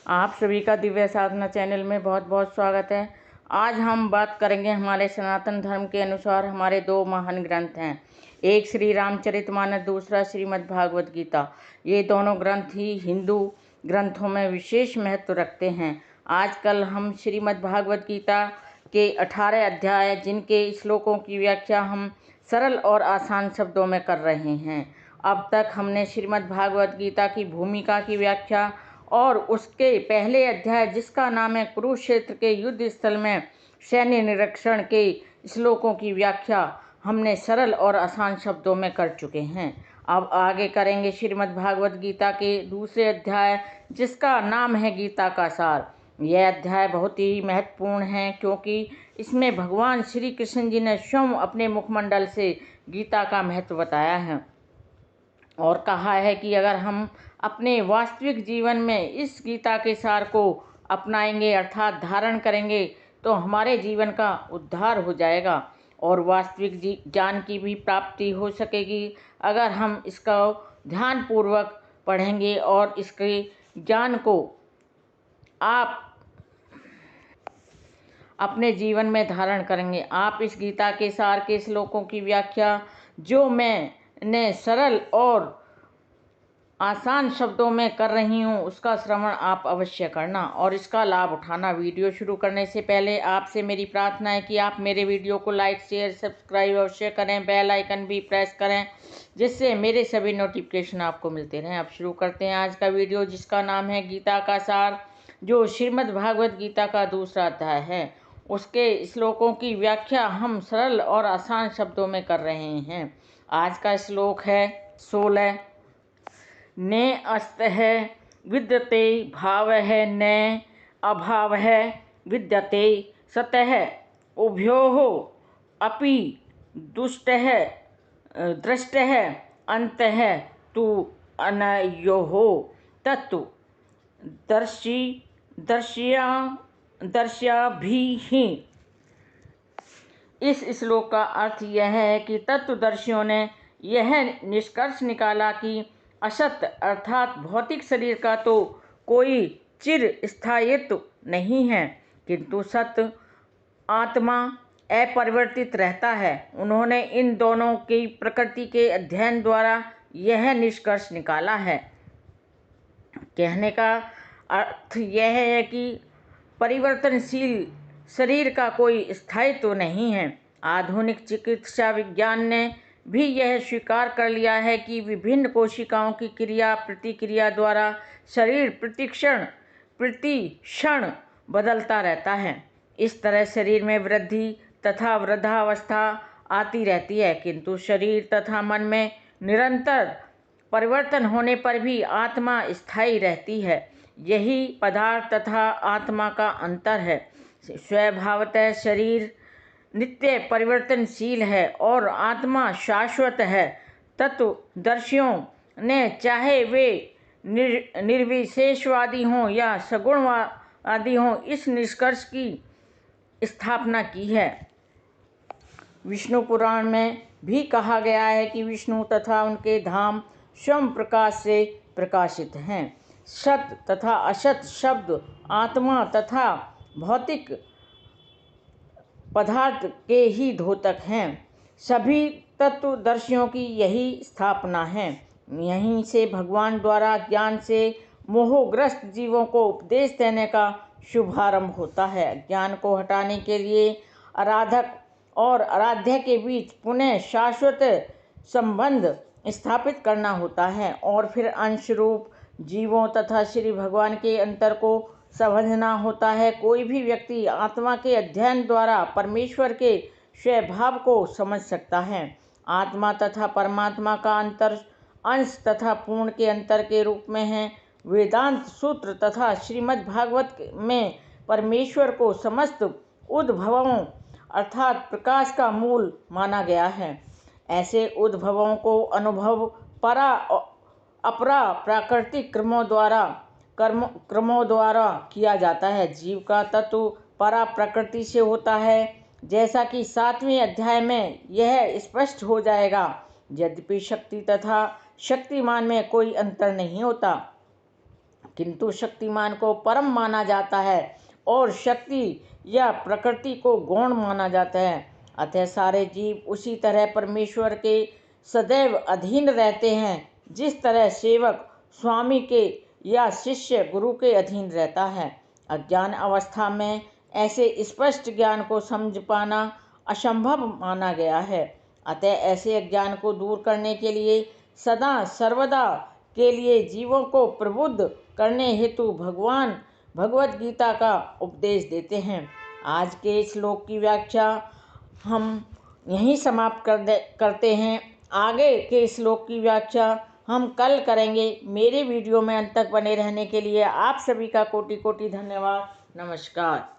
आप सभी का दिव्य साधना चैनल में बहुत बहुत स्वागत है। आज हम बात करेंगे हमारे सनातन धर्म के अनुसार हमारे दो महान ग्रंथ हैं। एक श्री रामचरितमानस, दूसरा श्रीमद् भागवत गीता। ये दोनों ग्रंथ ही हिंदू ग्रंथों में विशेष महत्व रखते हैं। आजकल हम श्रीमद् भागवत गीता के 18 अध्याय, जिनके श्लोकों की व्याख्या हम सरल और आसान शब्दों में कर रहे हैं। अब तक हमने श्रीमद् भागवत गीता की भूमिका की व्याख्या और उसके पहले अध्याय, जिसका नाम है कुरुक्षेत्र के युद्ध स्थल में सैन्य निरीक्षण के श्लोकों की व्याख्या, हमने सरल और आसान शब्दों में कर चुके हैं। अब आगे करेंगे श्रीमद् भागवत गीता के दूसरे अध्याय, जिसका नाम है गीता का सार। यह अध्याय बहुत ही महत्वपूर्ण है, क्योंकि इसमें भगवान श्री कृष्ण जी ने स्वयं अपने मुखमंडल से गीता का महत्व बताया है और कहा है कि अगर हम अपने वास्तविक जीवन में इस गीता के सार को अपनाएंगे, अर्थात धारण करेंगे, तो हमारे जीवन का उद्धार हो जाएगा और वास्तविक ज्ञान की भी प्राप्ति हो सकेगी। अगर हम इसका ध्यानपूर्वक पढ़ेंगे और इसके ज्ञान को आप अपने जीवन में धारण करेंगे। आप इस गीता के सार के श्लोकों की व्याख्या, जो मैंने सरल और आसान शब्दों में कर रही हूँ, उसका श्रवण आप अवश्य करना और इसका लाभ उठाना। वीडियो शुरू करने से पहले आपसे मेरी प्रार्थना है कि आप मेरे वीडियो को लाइक, शेयर, सब्सक्राइब अवश्य करें। बेल आइकन भी प्रेस करें, जिससे मेरे सभी नोटिफिकेशन आपको मिलते रहें। अब शुरू करते हैं आज का वीडियो, जिसका नाम है गीता का सार, जो श्रीमद् भागवत गीता का दूसरा अध्याय है। उसके श्लोकों की व्याख्या हम सरल और आसान शब्दों में कर रहे हैं। आज का श्लोक है 16। ने अस्तः विद्यते भावः न अभावः विद्यते सतः उभयोः अपि दुष्टः दृष्टः अन्तः तु अनयोः तत्तु दर्श्याभिः। इस श्लोक का अर्थ यह है कि तत्वदर्शियों ने यह निष्कर्ष निकाला कि असत अर्थात भौतिक शरीर का तो कोई चिर स्थायित्व नहीं है, किंतु सत आत्मा अपरिवर्तित रहता है। उन्होंने इन दोनों की प्रकृति के अध्ययन द्वारा यह निष्कर्ष निकाला है। कहने का अर्थ यह है कि परिवर्तनशील शरीर का कोई स्थायित्व नहीं है। आधुनिक चिकित्सा विज्ञान ने भी यह स्वीकार कर लिया है कि विभिन्न कोशिकाओं की क्रिया प्रतिक्रिया द्वारा शरीर प्रतिक्षण बदलता रहता है। इस तरह शरीर में वृद्धि तथा वृद्धावस्था आती रहती है, किंतु शरीर तथा मन में निरंतर परिवर्तन होने पर भी आत्मा स्थायी रहती है। यही पदार्थ तथा आत्मा का अंतर है। स्वभावतः शरीर नित्य परिवर्तनशील है और आत्मा शाश्वत है। तत्वदर्शियों ने, चाहे वे निर्विशेषवादी हों या सगुणवादी हों, इस निष्कर्ष की स्थापना की है। विष्णु पुराण में भी कहा गया है कि विष्णु तथा उनके धाम स्वयं प्रकाश से प्रकाशित हैं। सत तथा असत शब्द आत्मा तथा भौतिक पदार्थ के ही द्योतक हैं। सभी तत्वदर्शियों की यही स्थापना है। यहीं से भगवान द्वारा ज्ञान से मोहग्रस्त जीवों को उपदेश देने का शुभारंभ होता है। ज्ञान को हटाने के लिए आराधक और आराध्य के बीच पुनः शाश्वत संबंध स्थापित करना होता है और फिर अंश रूप जीवों तथा श्री भगवान के अंतर को समझना होता है। कोई भी व्यक्ति आत्मा के अध्ययन द्वारा परमेश्वर के स्वभाव को समझ सकता है। आत्मा तथा परमात्मा का अंतर अंश तथा पूर्ण के अंतर के रूप में है। वेदांत सूत्र तथा श्रीमद् भागवत में परमेश्वर को समस्त उद्भवों अर्थात प्रकाश का मूल माना गया है। ऐसे उद्भवों को अनुभव परा अपरा प्राकृतिक क्रमों द्वारा किया जाता है। जीव का तत्व परा प्रकृति से होता है, जैसा कि 7वें अध्याय में यह स्पष्ट हो जाएगा। यद्यपि शक्ति तथा शक्तिमान में कोई अंतर नहीं होता, किंतु शक्तिमान को परम माना जाता है और शक्ति या प्रकृति को गौण माना जाता है। अतः सारे जीव उसी तरह परमेश्वर के सदैव अधीन रहते हैं जिस तरह सेवक स्वामी के या शिष्य गुरु के अधीन रहता है। अज्ञान अवस्था में ऐसे स्पष्ट ज्ञान को समझ पाना असंभव माना गया है। अतः ऐसे अज्ञान को दूर करने के लिए सदा सर्वदा के लिए जीवों को प्रबुद्ध करने हेतु भगवान भगवत गीता का उपदेश देते हैं। आज के श्लोक की व्याख्या हम यहीं समाप्त करते हैं। आगे के श्लोक की व्याख्या हम कल करेंगे। मेरे वीडियो में अंत तक बने रहने के लिए आप सभी का कोटि कोटि धन्यवाद। नमस्कार।